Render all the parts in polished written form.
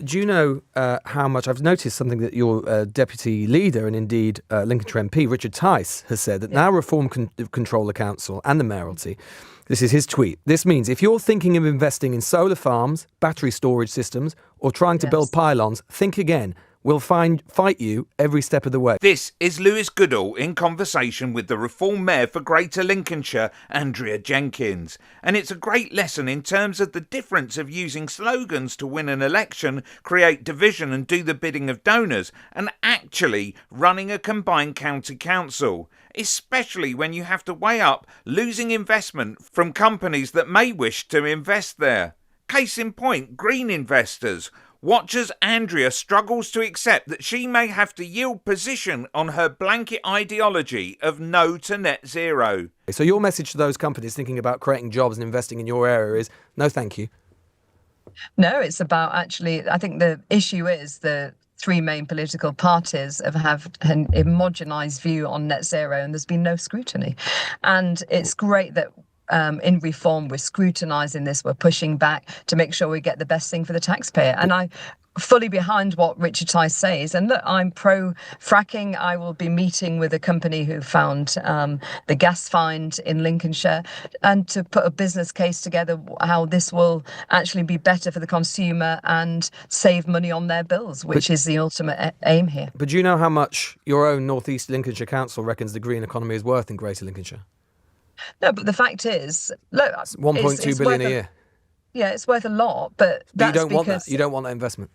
Do you know how much... I've noticed something that your deputy leader and indeed Lincolnshire MP, Richard Tice, has said that now Reform control the council and the mayoralty. This is his tweet. This means if you're thinking of investing in solar farms, battery storage systems, or trying to build pylons, think again. We'll fight you every step of the way. This is Lewis Goodall in conversation with the Reform Mayor for Greater Lincolnshire, Andrea Jenkyns. And it's a great lesson in terms of the difference of using slogans to win an election, create division and do the bidding of donors, and actually running a combined county council. Especially when you have to weigh up losing investment from companies that may wish to invest there. Case in point, green investors. Watch as Andrea struggles to accept that she may have to yield position on her blanket ideology of no to net zero. So your message to those companies thinking about creating jobs and investing in your area is no thank you. No, it's about actually, I think the issue is the three main political parties have an homogenised view on net zero and there's been no scrutiny. And it's great that in Reform, we're scrutinising this, we're pushing back to make sure we get the best thing for the taxpayer. And I fully behind what Richard Tice says. And look, I'm pro-fracking. I will be meeting with a company who found the gas find in Lincolnshire and to put a business case together how this will actually be better for the consumer and save money on their bills, which is the ultimate aim here. But do you know how much your own North East Lincolnshire Council reckons the green economy is worth in Greater Lincolnshire? No, but the fact is, look, it's 1.2 billion a year. Yeah, it's worth a lot, but that's want that. You don't want that investment.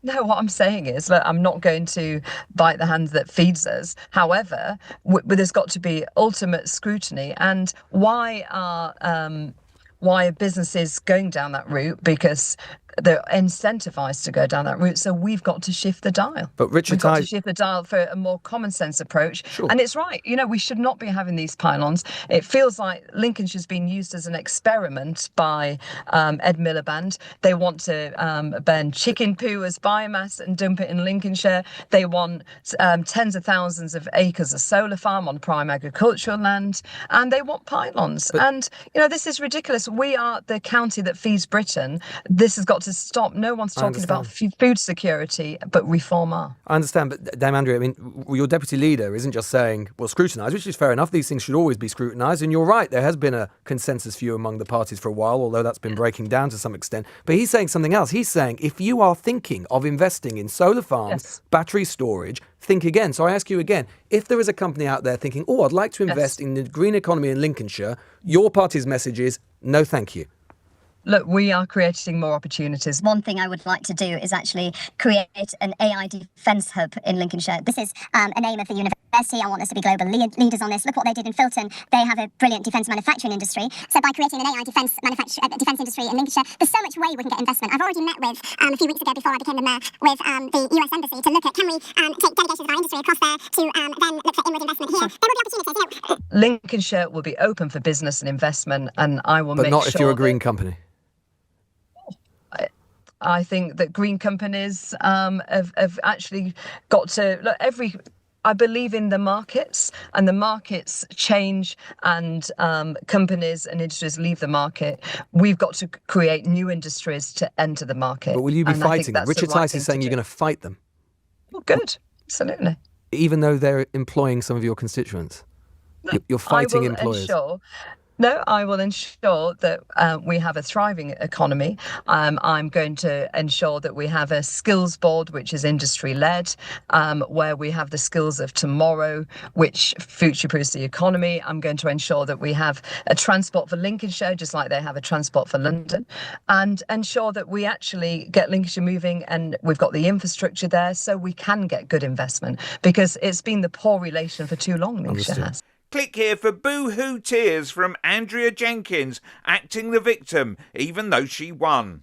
No, what I'm saying is, look, I'm not going to bite the hand that feeds us. However, there's got to be ultimate scrutiny. And why are businesses going down that route? Because they're incentivized to go down that route. So we've got to shift the dial. But Richard We've got to shift the dial for a more common sense approach. Sure. And it's right. You know, we should not be having these pylons. It feels like Lincolnshire's been used as an experiment by Ed Miliband. They want to burn chicken poo as biomass and dump it in Lincolnshire. They want tens of thousands of acres of solar farm on prime agricultural land. And they want pylons. And, you know, this is ridiculous. We are the county that feeds Britain. This has got to stop. No one's talking about food security, but Reform are. I understand, but Dame Andrea, I mean, your deputy leader isn't just saying, well, scrutinise, which is fair enough. These things should always be scrutinised. And you're right, there has been a consensus view among the parties for a while, although that's been breaking down to some extent. But he's saying something else. He's saying, if you are thinking of investing in solar farms, battery storage, think again. So I ask you again, if there is a company out there thinking, oh, I'd like to invest in the green economy in Lincolnshire, your party's message is, no, thank you. Look, we are creating more opportunities. One thing I would like to do is actually create an AI defence hub in Lincolnshire. This is an aim of the university. I want us to be global leaders on this. Look what they did in Filton. They have a brilliant defence manufacturing industry. So by creating an AI defence industry in Lincolnshire, there's so much way we can get investment. I've already met with, a few weeks ago before I became the mayor, with the US Embassy to look at can we take delegations of our industry across there to then look for inward investment here. There will be opportunities. Lincolnshire will be open for business and investment, and I will make sure. But not if you're a green company. I think that green companies have actually got to look I believe in the markets, and the markets change, and companies and industries leave the market. We've got to create new industries to enter the market. But will you be fighting them? Richard Tice is saying you're going to fight them. Well, good, absolutely. Even though they're employing some of your constituents, you're fighting employers. No, I will ensure that we have a thriving economy. I'm going to ensure that we have a skills board, which is industry-led, where we have the skills of tomorrow, which future-proofs the economy. I'm going to ensure that we have a transport for Lincolnshire, just like they have a transport for London, and ensure that we actually get Lincolnshire moving, and we've got the infrastructure there so we can get good investment, because it's been the poor relation for too long, Lincolnshire has. Click here for boo-hoo tears from Andrea Jenkyns, acting the victim, even though she won.